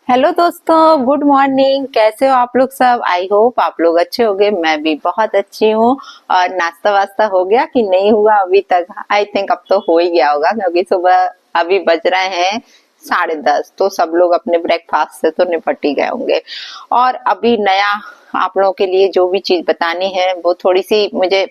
Hello दोस्तों, good morning. कैसे हो आप लोग सब? आई होप आप लोग अच्छे होंगे। मैं भी बहुत अच्छी हूँ। और नाश्ता वास्ता हो गया कि नहीं हुआ अभी तक? आई थिंक अब तो हो ही गया होगा, क्योंकि सुबह अभी बज रहे हैं 10:30, तो सब लोग अपने ब्रेकफास्ट से तो निपट ही गए होंगे। और अभी नया आप लोगों के लिए जो भी चीज बतानी है वो थोड़ी सी मुझे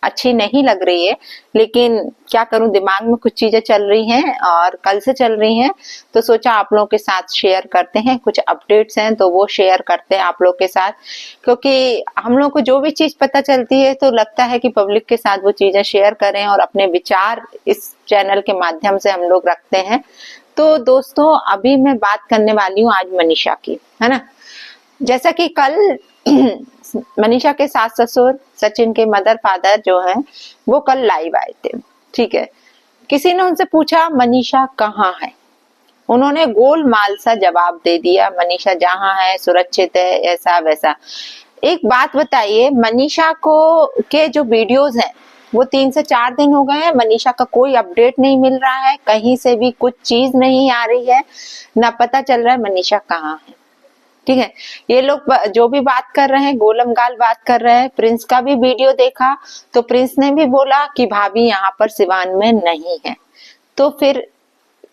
अच्छी नहीं लग रही है, लेकिन क्या करूं, दिमाग में कुछ चीजें चल रही हैं और कल से चल रही हैं, तो सोचा आप लोगों के साथ शेयर करते हैं। कुछ अपडेट्स हैं तो वो शेयर करते हैं आप लोग के साथ, क्योंकि हम लोग को जो भी चीज पता चलती है तो लगता है कि पब्लिक के साथ वो चीजें शेयर करें और अपने विचार इस चैनल के माध्यम से हम लोग रखते हैं। तो दोस्तों, अभी मैं बात करने वाली हूँ आज मनीषा की, है ना। जैसा कि कल मनीषा के सास ससुर, सचिन के मदर फादर जो हैं, वो कल लाइव आए थे। ठीक है, किसी ने उनसे पूछा मनीषा कहाँ है। उन्होंने गोलमाल सा जवाब दे दिया, मनीषा जहाँ है सुरक्षित है, ऐसा वैसा। एक बात बताइए, मनीषा को के जो वीडियोस हैं वो 3 से 4 दिन हो गए हैं, मनीषा का कोई अपडेट नहीं मिल रहा है, कहीं से भी कुछ चीज नहीं आ रही है, ना पता चल रहा है मनीषा कहाँ है। ठीक है, ये लोग जो भी बात कर रहे हैं, गोलमगाल बात कर रहे हैं। प्रिंस का भी वीडियो देखा तो प्रिंस ने भी बोला कि भाभी यहाँ पर सिवान में नहीं है। तो फिर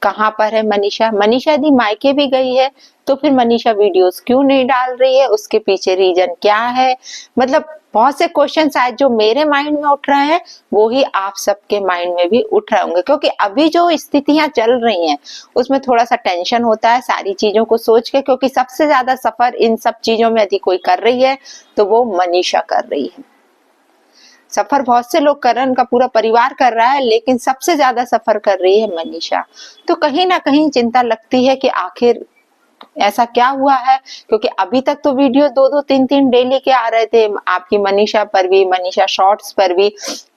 कहाँ पर है मनीषा? मनीषा यदि मायके भी गई है तो फिर मनीषा वीडियोस क्यों नहीं डाल रही है? उसके पीछे रीजन क्या है? मतलब बहुत से क्वेश्चन शायद जो मेरे माइंड में उठ रहे हैं वो ही आप सबके माइंड में भी उठ रहे होंगे, क्योंकि अभी जो स्थितियां चल रही हैं उसमें थोड़ा सा टेंशन होता है सारी चीजों को सोच के, क्योंकि सबसे ज्यादा सफर इन सब चीजों में यदि कोई कर रही है तो वो मनीषा कर रही है। सफर बहुत से लोग कर रहे हैं, उनका पूरा परिवार कर रहा है, लेकिन सबसे ज्यादा सफर कर रही है मनीषा। तो कहीं ना कहीं चिंता लगती है कि आखिर ऐसा क्या हुआ है, क्योंकि अभी तक तो वीडियो 2-2 3-3 डेली के आ रहे थे, आपकी मनीषा पर भी, मनीषा शॉर्ट्स पर भी।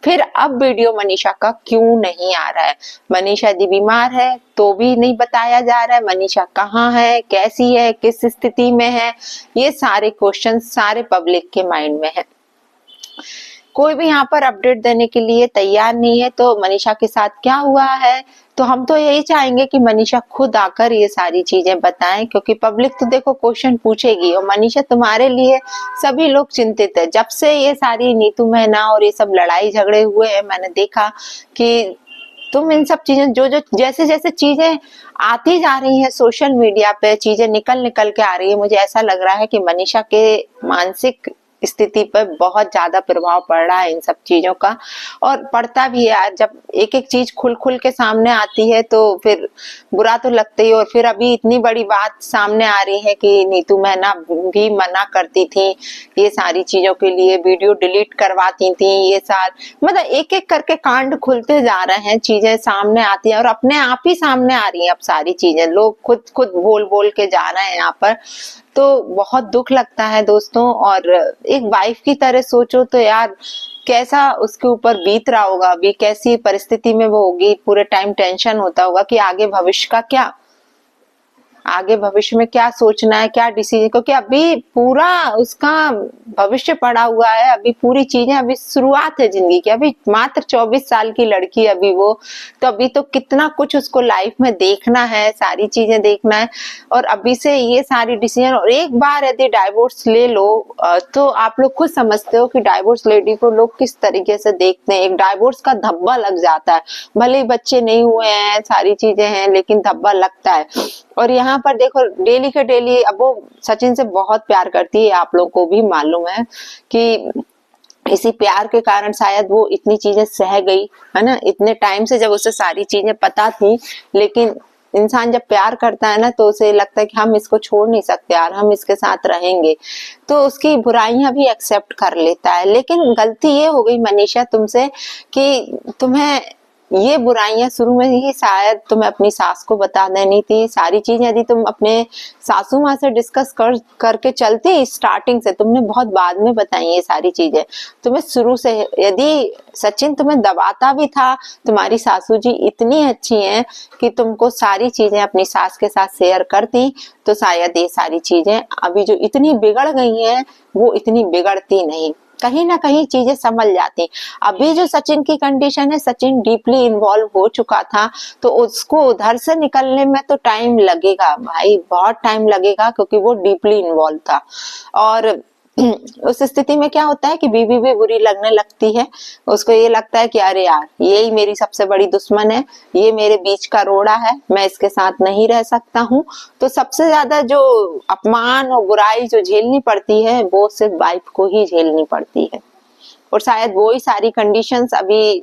फिर अब वीडियो मनीषा का क्यों नहीं आ रहा है? मनीषा यदि बीमार है तो भी नहीं बताया जा रहा है, मनीषा कहाँ है, कैसी है, किस स्थिति में है, ये सारे क्वेश्चन सारे पब्लिक के माइंड में है। कोई भी यहाँ पर अपडेट देने के लिए तैयार नहीं है। तो मनीषा के साथ क्या हुआ है, तो हम तो यही चाहेंगे कि मनीषा खुद आकर ये सारी चीजें बताएं, क्योंकि पब्लिक तो देखो क्वेश्चन पूछेगी। और मनीषा, तुम्हारे लिए सभी लोग चिंतित है। जब से ये सारी नीतू महीना और ये सब लड़ाई झगड़े हुए हैं, मैंने देखा कि तुम इन सब चीजें जो जो जैसे जैसे चीजें आती जा रही हैं सोशल मीडिया पे, चीजें निकल निकल के आ रही है, मुझे ऐसा लग रहा है कि मनीषा के मानसिक स्थिति पर बहुत ज्यादा प्रभाव पड़ रहा है इन सब चीजों का। और पड़ता भी है यार, जब एक एक चीज खुल खुल के सामने आती है तो फिर बुरा तो लगता ही। और फिर अभी इतनी बड़ी बात सामने आ रही है कि नीतू महीना भी मना करती थी ये सारी चीजों के लिए, वीडियो डिलीट करवाती थी, ये सार मतलब एक एक करके कांड खुलते जा रहे हैं, चीजें सामने आती हैं और अपने आप ही सामने आ रही हैं। अब सारी चीजें लोग खुद खुद बोल बोल के जा रहे हैं यहाँ पर, तो बहुत दुख लगता है दोस्तों। और एक वाइफ की तरह सोचो तो यार, कैसा उसके ऊपर बीत रहा होगा, अभी कैसी परिस्थिति में वो होगी, पूरे टाइम टेंशन होता होगा कि आगे भविष्य का क्या, आगे भविष्य में क्या सोचना है, क्या डिसीजन, क्योंकि अभी पूरा उसका भविष्य पड़ा हुआ है। अभी पूरी चीजें, अभी शुरुआत है जिंदगी की, अभी मात्र 24 साल की लड़की अभी वो, तो अभी तो कितना कुछ उसको लाइफ में देखना है, सारी चीजें देखना है। और अभी से ये सारी डिसीजन, और एक बार यदि डाइवोर्स ले लो तो आप लोग खुद समझते हो कि डाइवोर्स लेडी को लोग किस तरीके से देखते हैं। एक डाइवोर्स का धब्बा लग जाता है, भले ही बच्चे नहीं हुए हैं, सारी चीजें हैं, लेकिन धब्बा लगता है। और यहाँ पर देखो डेली के डेली, अब वो सचिन से बहुत प्यार करती है, आप लोगों को भी मालूम है कि इसी प्यार के कारण शायद वो इतनी चीजें सह गई, है ना। इतने टाइम से जब उसे सारी चीजें पता थी, लेकिन इंसान जब प्यार करता है ना तो उसे लगता है कि हम इसको छोड़ नहीं सकते यार, हम इसके साथ रहेंगे, तो उसकी बुराइयां भी एक्सेप्ट कर लेता है। लेकिन गलती ये हो गई मनीषा तुमसे कि तुम्हें ये बुराइयां शुरू में ही शायद तुम्हें अपनी सास को बता देनी थी। सारी चीजें यदि तुम अपने सासू माँ से डिस्कस करके चलती, स्टार्टिंग से तुमने बहुत बाद में बताई ये सारी चीजें, तुम्हें शुरू से। यदि सचिन तुम्हें दबाता भी था, तुम्हारी सासू जी इतनी अच्छी हैं कि तुमको सारी चीजें अपनी सास के साथ शेयर करती, तो शायद ये सारी चीजें अभी जो इतनी बिगड़ गई हैं वो इतनी बिगड़ती नहीं। कहीं ना कहीं चीजें संभल जाती। अभी जो सचिन की कंडीशन है, सचिन डीपली इन्वॉल्व हो चुका था, तो उसको उधर से निकलने में तो टाइम लगेगा भाई, बहुत टाइम लगेगा, क्योंकि वो डीपली इन्वॉल्व था। और उस स्थिति में क्या होता है कि बीवी भी बुरी लगने लगती है, उसको ये लगता है कि अरे यार, यही मेरी सबसे बड़ी दुश्मन है, ये मेरे बीच का रोड़ा है, मैं इसके साथ नहीं रह सकता हूँ। तो सबसे ज्यादा जो अपमान और बुराई जो झेलनी पड़ती है, वो सिर्फ वाइफ को ही झेलनी पड़ती है। और शायद वो ही सारी कंडीशंस अभी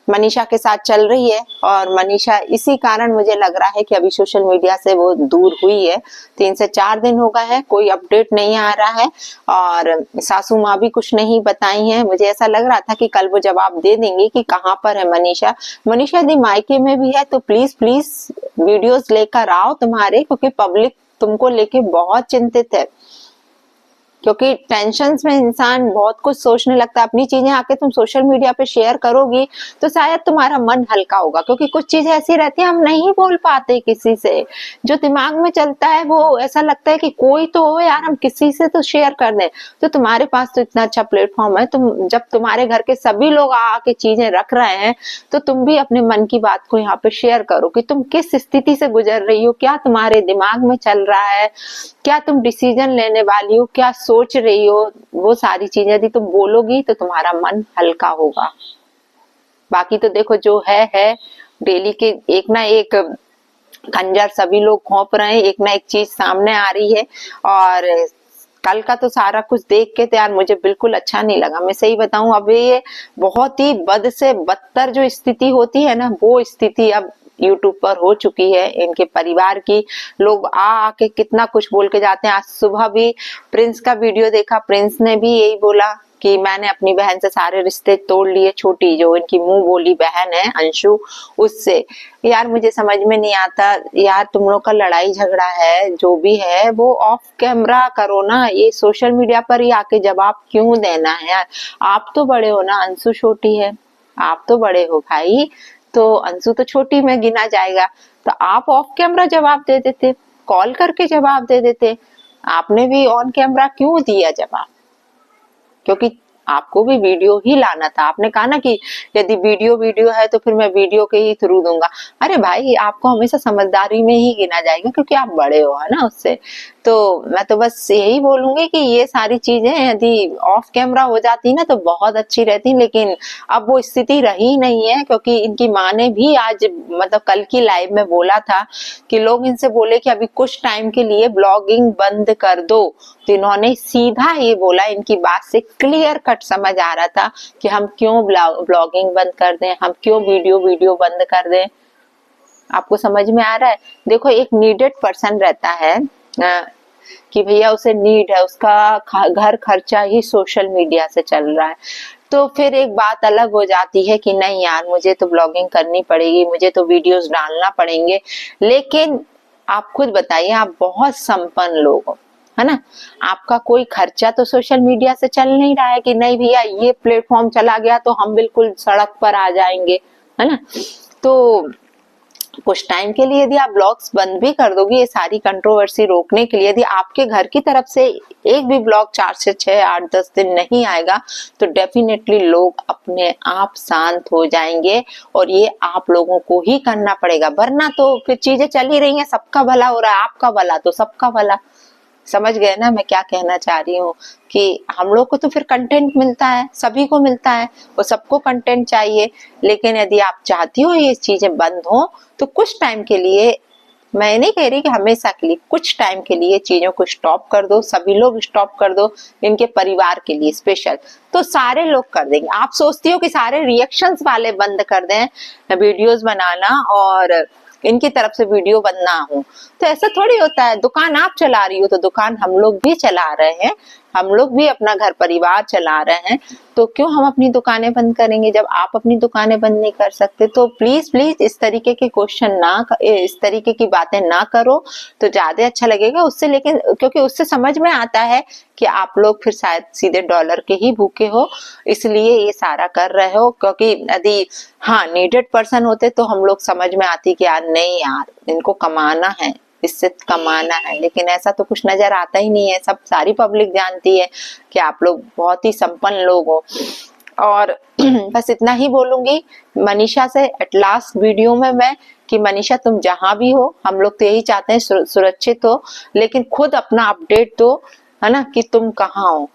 मनीषा के साथ चल रही है, और मनीषा इसी कारण मुझे लग रहा है कि अभी सोशल मीडिया से वो दूर हुई है। 3 से 4 दिन हो गए हैं, कोई अपडेट नहीं आ रहा है, और सासू माँ भी कुछ नहीं बताई है। मुझे ऐसा लग रहा था कि कल वो जवाब दे देंगे कि कहाँ पर है मनीषा। मनीषा यदि मायके में भी है तो प्लीज प्लीज वीडियोस लेकर आओ तुम्हारे, क्योंकि पब्लिक तुमको लेके बहुत चिंतित है। क्योंकि टेंशन्स में इंसान बहुत कुछ सोचने लगता है। अपनी चीजें आके तुम सोशल मीडिया पे शेयर करोगी तो शायद तुम्हारा मन हल्का होगा, क्योंकि कुछ चीजें ऐसी रहती है हम नहीं बोल पाते किसी से, जो दिमाग में चलता है वो ऐसा लगता है कि कोई तो हो यार, हम किसी से तो शेयर कर दें। तो तुम्हारे पास तो इतना अच्छा प्लेटफॉर्म है, तुम जब तुम्हारे घर के सभी लोग आके चीजें रख रहे हैं, तो तुम भी अपने मन की बात को यहाँ पे शेयर करो कि तुम किस स्थिति से गुजर रही हो, क्या तुम्हारे दिमाग में चल रहा है, क्या तुम डिसीजन लेने वाली हो, क्या सोच रही हो। वो सारी चीजें यदि तुम बोलोगी तो तुम्हारा मन हल्का होगा। बाकी तो देखो जो है डेली के एक ना एक खंजर सभी लोग घोंप रहे हैं, एक ना एक चीज सामने आ रही है। और कल का तो सारा कुछ देख के तो यार मुझे बिल्कुल अच्छा नहीं लगा, मैं सही बताऊं। अब ये बहुत ही बद से बदतर जो स्थिति होती है ना, वो स्थिति अब यूट्यूब पर हो चुकी है। इनके परिवार की लोग आके कितना कुछ बोल के जाते हैं। आज सुबह भी प्रिंस का वीडियो देखा, प्रिंस ने भी यही बोला कि मैंने अपनी बहन से सारे रिश्ते तोड़ लिए, छोटी जो इनकी मुंह बोली बहन है अंशु, उससे। यार मुझे समझ में नहीं आता यार, तुम लोग का लड़ाई झगड़ा है जो भी है वो ऑफ कैमरा करो ना, ये सोशल मीडिया पर ही आके जवाब क्यों देना है यार। आप तो बड़े हो ना, अंशु छोटी है, आप तो बड़े हो भाई, तो अंशु तो छोटी में गिना जाएगा। तो आप ऑफ कैमरा जवाब दे देते, कॉल करके जवाब दे देते। आपने भी ऑन कैमरा क्यों दिया जवाब? क्योंकि आपको भी वीडियो ही लाना था। आपने कहा ना कि यदि वीडियो है तो फिर मैं वीडियो के ही थ्रू दूंगा। अरे भाई, आपको हमेशा समझदारी में ही गिना जाएगा, क्योंकि आप बड़े हो, है ना उससे। तो मैं तो बस यही बोलूंगी कि ये सारी चीजें यदि ऑफ कैमरा हो जाती ना तो बहुत अच्छी रहती, लेकिन अब वो स्थिति रही नहीं है। क्योंकि इनकी माँ ने भी आज मतलब कल की लाइव में बोला था कि लोग इनसे बोले कि अभी कुछ टाइम के लिए ब्लॉगिंग बंद कर दो, तो इन्होंने सीधा ये बोला, इनकी बात से क्लियर कट समझ आ रहा था कि हम क्यों ब्लॉगिंग बंद कर दें, हम क्यों वीडियो बंद कर दें। आपको समझ में आ रहा है? देखो, एक नीडेड पर्सन रहता है कि भैया उसे नीड है, उसका घर खर्चा ही सोशल मीडिया से चल रहा है, तो फिर एक बात अलग हो जाती है कि नहीं यार, मुझे तो ब्लॉगिंग करनी पड़ेगी, मुझे तो वीडियोस डालना पड़ेंगे। लेकिन आप खुद बताइए, आप बहुत संपन्न लोग हो, है ना, आपका कोई खर्चा तो सोशल मीडिया से चल नहीं रहा है कि नहीं भैया ये प्लेटफॉर्म चला गया तो हम बिल्कुल सड़क पर आ जाएंगे, है ना। तो कुछ टाइम के लिए यदि आप ब्लॉग्स बंद भी कर दोगे, ये सारी कंट्रोवर्सी रोकने के लिए, यदि आपके घर की तरफ से एक भी ब्लॉग 4 से 6, 8, 10 दिन नहीं आएगा तो डेफिनेटली लोग अपने आप शांत हो जाएंगे, और ये आप लोगों को ही करना पड़ेगा। वरना तो फिर चीजें चल ही रही हैं, सबका भला हो रहा है, आपका भला तो सबका भला। समझ गए ना मैं क्या कहना चाह रही हूँ? कि हम लोग को तो फिर कंटेंट मिलता है, सभी को मिलता है, वो सबको कंटेंट चाहिए। लेकिन यदि आप चाहती हो ये चीजें बंद हो तो कुछ टाइम के लिए, मैं नहीं कह रही कि हमेशा के लिए, कुछ टाइम के लिए चीजों को स्टॉप कर दो, सभी लोग स्टॉप कर दो, इनके परिवार के लिए स्पेशल, तो सारे लोग कर देंगे। आप सोचती हो कि सारे रिएक्शंस वाले बंद कर दें वीडियोस बनाना और इनकी तरफ से वीडियो बनना हो, तो ऐसा थोड़ी होता है। दुकान आप चला रही हो तो दुकान हम लोग भी चला रहे हैं, हम लोग भी अपना घर परिवार चला रहे हैं, तो क्यों हम अपनी दुकानें बंद करेंगे जब आप अपनी दुकानें बंद नहीं कर सकते? तो प्लीज प्लीज इस तरीके के क्वेश्चन ना, इस तरीके की बातें ना करो तो ज्यादा अच्छा लगेगा उससे। लेकिन क्योंकि उससे समझ में आता है कि आप लोग फिर शायद सीधे डॉलर के ही भूखे हो, इसलिए ये सारा कर रहे हो। क्योंकि यदि हाँ नीडेड पर्सन होते तो हम लोग समझ में आती कि यार नहीं यार, इनको कमाना है, इससे कमाना है, लेकिन ऐसा तो कुछ नजर आता ही नहीं है। सब सारी पब्लिक जानती है कि आप लोग बहुत ही संपन्न लोग हो। और बस इतना ही बोलूंगी मनीषा से एट लास्ट वीडियो में मैं, कि मनीषा तुम जहां भी हो, हम लोग तो यही चाहते हैं सुरक्षित हो, लेकिन खुद अपना अपडेट दो, है ना, कि तुम कहाँ हो।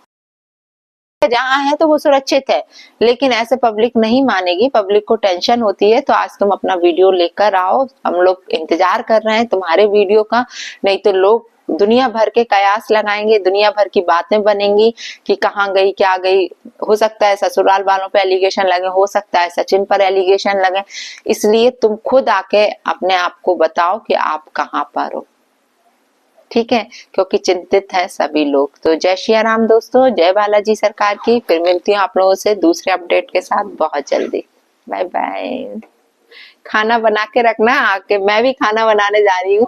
जहाँ है तो वो सुरक्षित है, लेकिन ऐसे पब्लिक नहीं मानेगी, पब्लिक को टेंशन होती है। तो आज तुम अपना वीडियो लेकर आओ, हम लोग इंतजार कर रहे हैं तुम्हारे वीडियो का। नहीं तो लोग दुनिया भर के कयास लगाएंगे, दुनिया भर की बातें बनेंगी कि कहाँ गई क्या गई। हो सकता है ससुराल वालों पे एलिगेशन लगे, हो सकता है सचिन पर एलिगेशन लगे, इसलिए तुम खुद आके अपने आप को बताओ कि आप कहाँ पर हो, ठीक है, क्योंकि चिंतित है सभी लोग। तो जय श्री राम दोस्तों, जय बालाजी सरकार की। फिर मिलती हूँ आप लोगों से दूसरे अपडेट के साथ बहुत जल्दी। Bye bye. खाना बना के रखना आके, मैं भी खाना बनाने जा रही हूँ।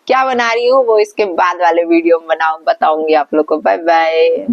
क्या बना रही हूँ वो इसके बाद वाले वीडियो में बताऊंगी आप लोग को। Bye bye.